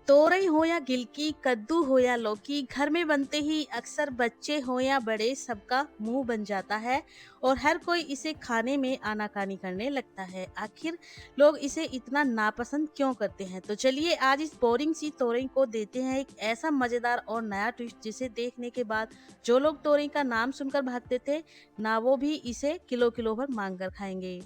तोरई हो या गिलकी, कद्दू हो या लौकी, घर में बनते ही अक्सर बच्चे हो या बड़े सबका मुंह बन जाता है और हर कोई इसे खाने में आनाकानी करने लगता है। आखिर लोग इसे इतना नापसंद क्यों करते हैं? तो चलिए आज इस बोरिंग सी तोरई को देते हैं एक ऐसा मजेदार और नया ट्विस्ट जिसे देखने के बाद जो लोग तोरई का नाम सुनकर भागते थे, ना वो भी इसे किलो किलो भर मांग कर खाएंगे।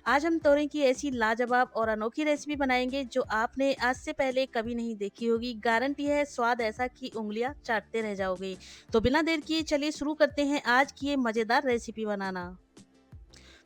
आज हम तोरई की ऐसी लाजवाब और अनोखी रेसिपी बनाएंगे जो आपने आज से पहले कभी नहीं देखी होगी। गारंटी है स्वाद ऐसा कि उंगलियां चाटते रह जाओगे। तो बिना देर किए चलिए शुरू करते हैं आज की ये मजेदार रेसिपी बनाना।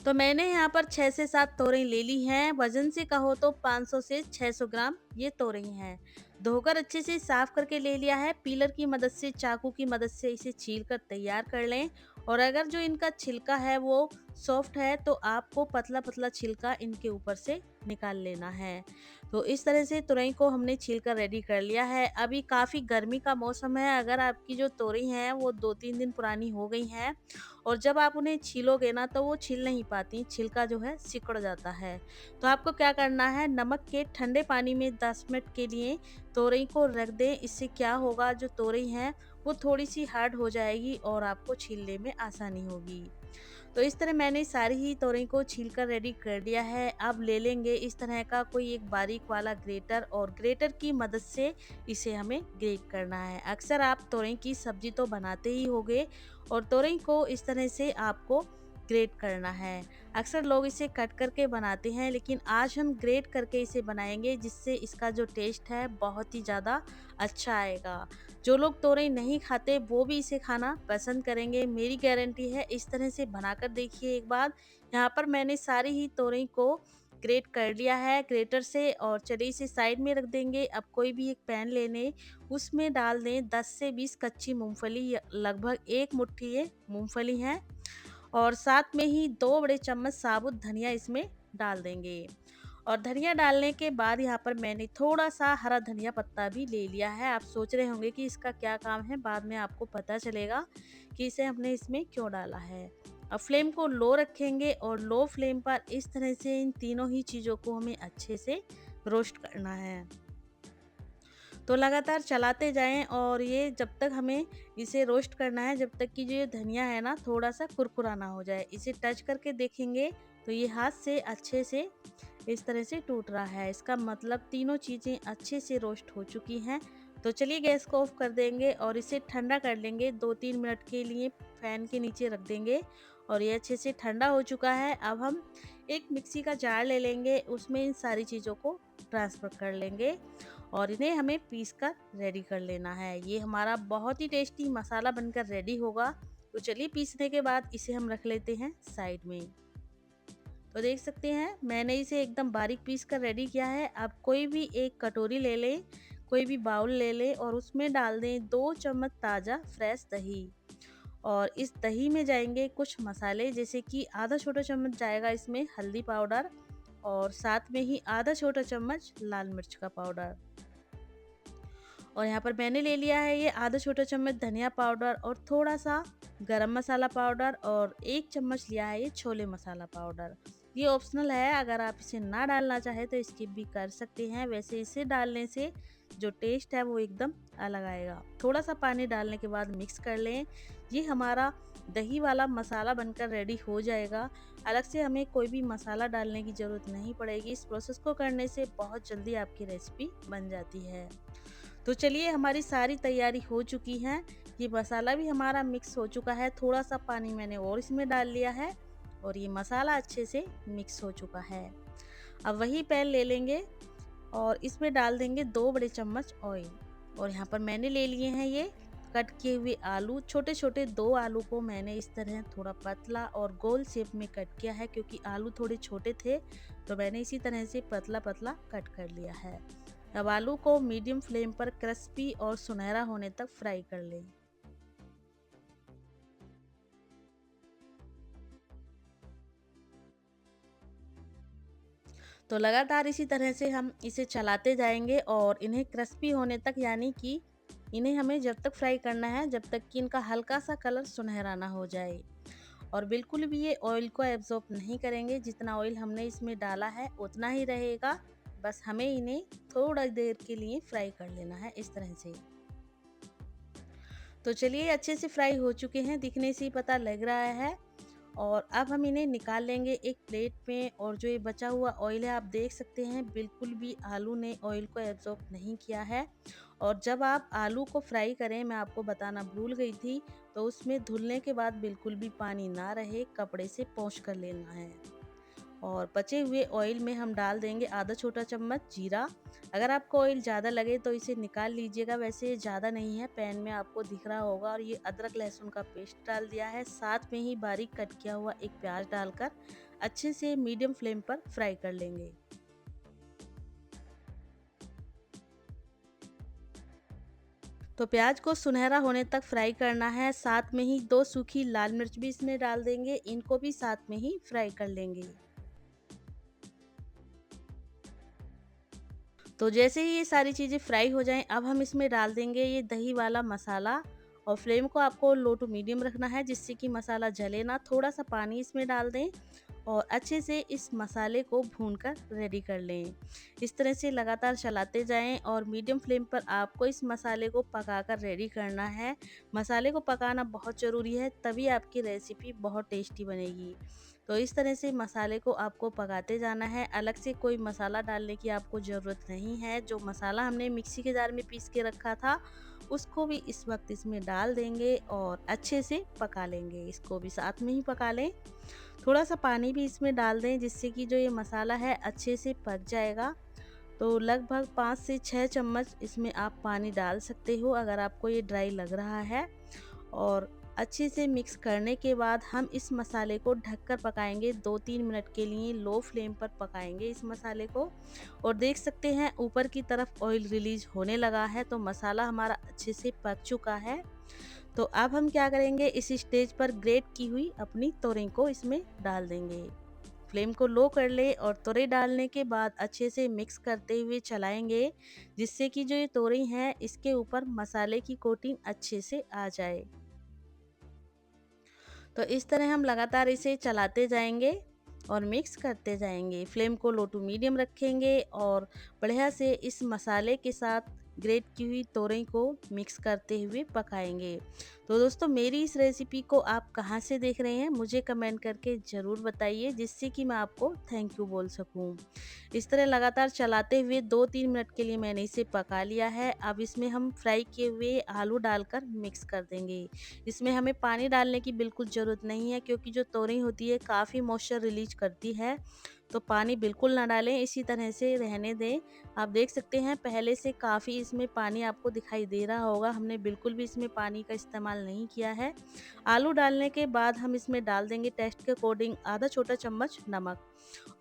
तो मैंने यहाँ पर 6 से 7 तोरई ले ली हैं। वजन से कहो तो 500 से 600 ग्राम ये तोरई हैं। धोकर अच्छे से साफ करके ले लिया है। पीलर की मदद से, चाकू की मदद से इसे छील कर तैयार कर लें। और अगर जो इनका छिलका है वो सॉफ्ट है तो आपको पतला पतला छिलका इनके ऊपर से निकाल लेना है। तो इस तरह से तुरई को हमने छील कर रेडी कर लिया है। अभी काफ़ी गर्मी का मौसम है। अगर आपकी जो तोरई है वो 2-3 दिन पुरानी हो गई हैं और जब आप उन्हें छीलोगे ना तो वो छिल नहीं पाती, छिलका जो है सिकुड़ जाता है। तो आपको क्या करना है, नमक के ठंडे पानी में 10 मिनट के लिए तोरई को रख दें। इससे क्या होगा, जो तोरई है वो थोड़ी सी हार्ड हो जाएगी और आपको छीलने में आसानी होगी। तो इस तरह मैंने सारी ही तोरई को छील कर रेडी कर लिया है। अब ले लेंगे इस तरह का कोई एक बारीक वाला ग्रेटर और ग्रेटर की मदद से इसे हमें ग्रेट करना है। अक्सर आप तोरई की सब्जी तो बनाते ही होंगे और तोरई को इस तरह से आपको ग्रेट करना है। अक्सर लोग इसे कट करके बनाते हैं लेकिन आज हम ग्रेट करके इसे बनाएंगे जिससे इसका जो टेस्ट है बहुत ही ज़्यादा अच्छा आएगा। जो लोग तोरई नहीं खाते वो भी इसे खाना पसंद करेंगे, मेरी गारंटी है। इस तरह से बनाकर देखिए एक बार। यहाँ पर मैंने सारी ही तोरई को ग्रेट कर लिया है ग्रेटर से और चलिए इसे साइड में रख देंगे। अब कोई भी एक पैन ले लें, उसमें डाल दें 10 से 20 कच्ची मूंगफली, लगभग एक मुट्ठी ये मूंगफली है और साथ में ही 2 बड़े चम्मच साबुत धनिया इसमें डाल देंगे। और धनिया डालने के बाद यहाँ पर मैंने थोड़ा सा हरा धनिया पत्ता भी ले लिया है। आप सोच रहे होंगे कि इसका क्या काम है, बाद में आपको पता चलेगा कि इसे हमने इसमें क्यों डाला है। अब फ्लेम को लो रखेंगे और लो फ्लेम पर इस तरह से इन तीनों ही चीज़ों को हमें अच्छे से रोस्ट करना है। तो लगातार चलाते जाएं और ये जब तक हमें इसे रोस्ट करना है, जब तक कि जो ये धनिया है ना थोड़ा सा कुरकुरा ना हो जाए। इसे टच करके देखेंगे तो ये हाथ से अच्छे से इस तरह से टूट रहा है। इसका मतलब तीनों चीज़ें अच्छे से रोस्ट हो चुकी हैं। तो चलिए गैस को ऑफ कर देंगे और इसे ठंडा कर लेंगे। 2-3 मिनट के लिए फैन के नीचे रख देंगे और ये अच्छे से ठंडा हो चुका है। अब हम एक मिक्सी का जार ले लेंगे, उसमें इन सारी चीज़ों को ट्रांसफ़र कर लेंगे और इन्हें हमें पीस कर रेडी कर लेना है। ये हमारा बहुत ही टेस्टी मसाला बनकर रेडी होगा। तो चलिए पीसने के बाद इसे हम रख लेते हैं साइड में। तो देख सकते हैं मैंने इसे एकदम बारीक पीस कर रेडी किया है। अब कोई भी एक कटोरी ले लें, कोई भी बाउल ले लें और उसमें डाल दें 2 चम्मच ताज़ा फ्रेश दही। और इस दही में जाएंगे कुछ मसाले, जैसे कि आधा छोटा चम्मच जाएगा इसमें हल्दी पाउडर और साथ में ही आधा छोटा चम्मच लाल मिर्च का पाउडर। और यहाँ पर मैंने ले लिया है ये आधा छोटा चम्मच धनिया पाउडर और थोड़ा सा गरम मसाला पाउडर और 1 चम्मच लिया है ये छोले मसाला पाउडर। ये ऑप्शनल है, अगर आप इसे ना डालना चाहे तो स्किप भी कर सकते हैं। वैसे इसे डालने से जो टेस्ट है वो एकदम अलग आएगा। थोड़ा सा पानी डालने के बाद मिक्स कर लें। ये हमारा दही वाला मसाला बनकर रेडी हो जाएगा। अलग से हमें कोई भी मसाला डालने की ज़रूरत नहीं पड़ेगी। इस प्रोसेस को करने से बहुत जल्दी आपकी रेसिपी बन जाती है। तो चलिए हमारी सारी तैयारी हो चुकी है। ये मसाला भी हमारा मिक्स हो चुका है। थोड़ा सा पानी मैंने और इसमें डाल लिया है और ये मसाला अच्छे से मिक्स हो चुका है। अब वही पैन ले लेंगे और इसमें डाल देंगे 2 बड़े चम्मच ऑयल। और यहाँ पर मैंने ले लिए हैं ये कट किए हुए आलू। छोटे छोटे 2 आलू को मैंने इस तरह थोड़ा पतला और गोल शेप में कट किया है, क्योंकि आलू थोड़े छोटे थे तो मैंने इसी तरह से पतला पतला कट कर लिया है। अब आलू को मीडियम फ्लेम पर क्रिस्पी और सुनहरा होने तक फ्राई कर लें। तो लगातार इसी तरह से हम इसे चलाते जाएंगे और इन्हें क्रिस्पी होने तक, यानी कि इन्हें हमें जब तक फ्राई करना है जब तक कि इनका हल्का सा कलर सुनहरा ना हो जाए। और बिल्कुल भी ये ऑयल को एब्जॉर्ब नहीं करेंगे, जितना ऑयल हमने इसमें डाला है उतना ही रहेगा। बस हमें इन्हें थोड़ा देर के लिए फ्राई कर लेना है इस तरह से। तो चलिए अच्छे से फ्राई हो चुके हैं, दिखने से ही पता लग रहा है। और अब हम इन्हें निकाल लेंगे एक प्लेट में। और जो ये बचा हुआ ऑयल है आप देख सकते हैं बिल्कुल भी आलू ने ऑयल को एब्जॉर्ब नहीं किया है। और जब आप आलू को फ्राई करें, मैं आपको बताना भूल गई थी, तो उसमें धुलने के बाद बिल्कुल भी पानी ना रहे, कपड़े से पोंछ कर लेना है। और बचे हुए ऑयल में हम डाल देंगे आधा छोटा चम्मच जीरा। अगर आपको ऑयल ज़्यादा लगे तो इसे निकाल लीजिएगा, वैसे ये ज़्यादा नहीं है, पैन में आपको दिख रहा होगा। और ये अदरक लहसुन का पेस्ट डाल दिया है, साथ में ही बारीक कट किया हुआ एक प्याज डालकर अच्छे से मीडियम फ्लेम पर फ्राई कर लेंगे। तो प्याज को सुनहरा होने तक फ्राई करना है, साथ में ही 2 सूखी लाल मिर्च भी इसमें डाल देंगे, इनको भी साथ में ही फ्राई कर लेंगे। तो जैसे ही ये सारी चीज़ें फ्राई हो जाएं, अब हम इसमें डाल देंगे ये दही वाला मसाला। और फ्लेम को आपको लो टू मीडियम रखना है जिससे कि मसाला जले ना। थोड़ा सा पानी इसमें डाल दें और अच्छे से इस मसाले को भूनकर रेडी कर लें। इस तरह से लगातार चलाते जाएं और मीडियम फ्लेम पर आपको इस मसाले को पकाकर रेडी करना है। मसाले को पकाना बहुत ज़रूरी है, तभी आपकी रेसिपी बहुत टेस्टी बनेगी। तो इस तरह से मसाले को आपको पकाते जाना है, अलग से कोई मसाला डालने की आपको ज़रूरत नहीं है। जो मसाला हमने मिक्सी के जार में पीस के रखा था उसको भी इस वक्त इसमें डाल देंगे और अच्छे से पका लेंगे। इसको भी साथ में ही पका लें। थोड़ा सा पानी भी इसमें डाल दें जिससे कि जो ये मसाला है अच्छे से पक जाएगा। तो लगभग 5 से 6 चम्मच इसमें आप पानी डाल सकते हो अगर आपको ये ड्राई लग रहा है। और अच्छे से मिक्स करने के बाद हम इस मसाले को ढककर पकाएंगे 2-3 मिनट के लिए, लो फ्लेम पर पकाएंगे इस मसाले को। और देख सकते हैं ऊपर की तरफ ऑयल रिलीज होने लगा है, तो मसाला हमारा अच्छे से पक चुका है। तो अब हम क्या करेंगे, इस स्टेज पर ग्रेट की हुई अपनी तोरई को इसमें डाल देंगे। फ्लेम को लो कर ले और तोरई डालने के बाद अच्छे से मिक्स करते हुए चलाएंगे जिससे कि जो ये तोरई है इसके ऊपर मसाले की कोटिंग अच्छे से आ जाए। तो इस तरह हम लगातार इसे चलाते जाएंगे और मिक्स करते जाएंगे। फ्लेम को लो टू मीडियम रखेंगे और बढ़िया से इस मसाले के साथ ग्रेट की हुई तोरई को मिक्स करते हुए पकाएंगे। तो दोस्तों मेरी इस रेसिपी को आप कहाँ से देख रहे हैं मुझे कमेंट करके ज़रूर बताइए, जिससे कि मैं आपको थैंक यू बोल सकूं। इस तरह लगातार चलाते हुए 2-3 मिनट के लिए मैंने इसे पका लिया है। अब इसमें हम फ्राई किए हुए आलू डालकर मिक्स कर देंगे। इसमें हमें पानी डालने की बिल्कुल ज़रूरत नहीं है क्योंकि जो तोरई होती है काफ़ी मॉइस्चर रिलीज करती है, तो पानी बिल्कुल ना डालें, इसी तरह से रहने दें। आप देख सकते हैं पहले से काफ़ी इसमें पानी आपको दिखाई दे रहा होगा, हमने बिल्कुल भी इसमें पानी का इस्तेमाल नहीं किया है। आलू डालने के बाद हम इसमें डाल देंगे टेस्ट के अकॉर्डिंग आधा छोटा चम्मच नमक।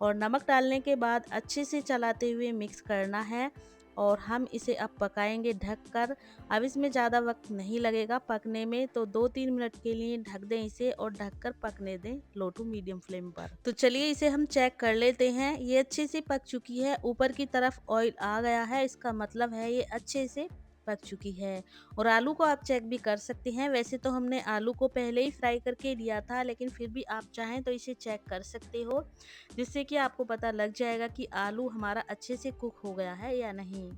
और नमक डालने के बाद अच्छे से चलाते हुए मिक्स करना है और हम इसे अब पकाएंगे ढककर। अब इसमें ज़्यादा वक्त नहीं लगेगा पकने में, तो 2-3 मिनट के लिए ढक दें इसे और ढककर पकने दें लो टू मीडियम फ्लेम पर। तो चलिए इसे हम चेक कर लेते हैं। ये अच्छे से पक चुकी है, ऊपर की तरफ ऑयल आ गया है, इसका मतलब है ये अच्छे से पक चुकी है। और आलू को आप चेक भी कर सकते हैं, वैसे तो हमने आलू को पहले ही फ्राई करके लिया था, लेकिन फिर भी आप चाहें तो इसे चेक कर सकते हो, जिससे कि आपको पता लग जाएगा कि आलू हमारा अच्छे से कुक हो गया है या नहीं।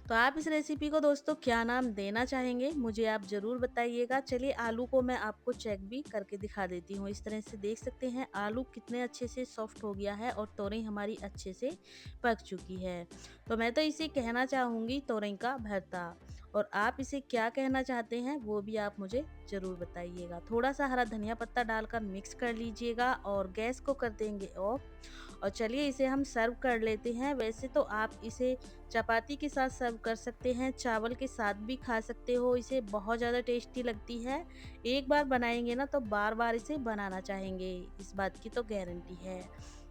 तो आप इस रेसिपी को दोस्तों क्या नाम देना चाहेंगे मुझे आप ज़रूर बताइएगा। चलिए आलू को मैं आपको चेक भी करके दिखा देती हूँ। इस तरह से देख सकते हैं आलू कितने अच्छे से सॉफ्ट हो गया है और तोरई हमारी अच्छे से पक चुकी है। तो मैं तो इसे कहना चाहूँगी तोरई का भरता। और आप इसे क्या कहना चाहते हैं वो भी आप मुझे ज़रूर बताइएगा। थोड़ा सा हरा धनिया पत्ता डालकर मिक्स कर लीजिएगा और गैस को कर देंगे ऑफ। और चलिए इसे हम सर्व कर लेते हैं। वैसे तो आप इसे चपाती के साथ सर्व कर सकते हैं, चावल के साथ भी खा सकते हो, इसे बहुत ज़्यादा टेस्टी लगती है। एक बार बनाएंगे ना तो बार बार इसे बनाना चाहेंगे, इस बात की तो गारंटी है।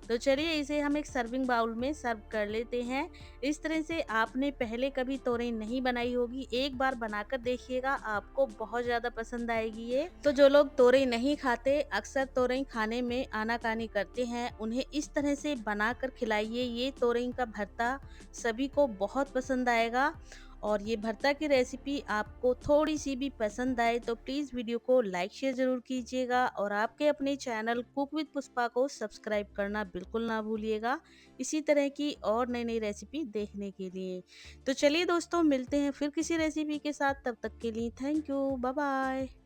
तो चलिए इसे हम एक सर्विंग बाउल में सर्व कर लेते हैं। इस तरह से आपने पहले कभी तोरई नहीं बनाई होगी, एक बार बनाकर देखिएगा, आपको बहुत ज़्यादा पसंद आएगी ये। तो जो लोग तोरई नहीं खाते, अक्सर तोरई खाने में आनाकानी करते हैं, उन्हें इस तरह से बनाकर खिलाइए। ये तोरई का भरता सभी को बहुत पसंद आएगा। और ये भरता की रेसिपी आपको थोड़ी सी भी पसंद आए तो प्लीज़ वीडियो को लाइक शेयर ज़रूर कीजिएगा और आपके अपने चैनल कुक विद पुष्पा को सब्सक्राइब करना बिल्कुल ना भूलिएगा इसी तरह की और नई नई रेसिपी देखने के लिए। तो चलिए दोस्तों, मिलते हैं फिर किसी रेसिपी के साथ, तब तक के लिए थैंक यू, बाय बाय।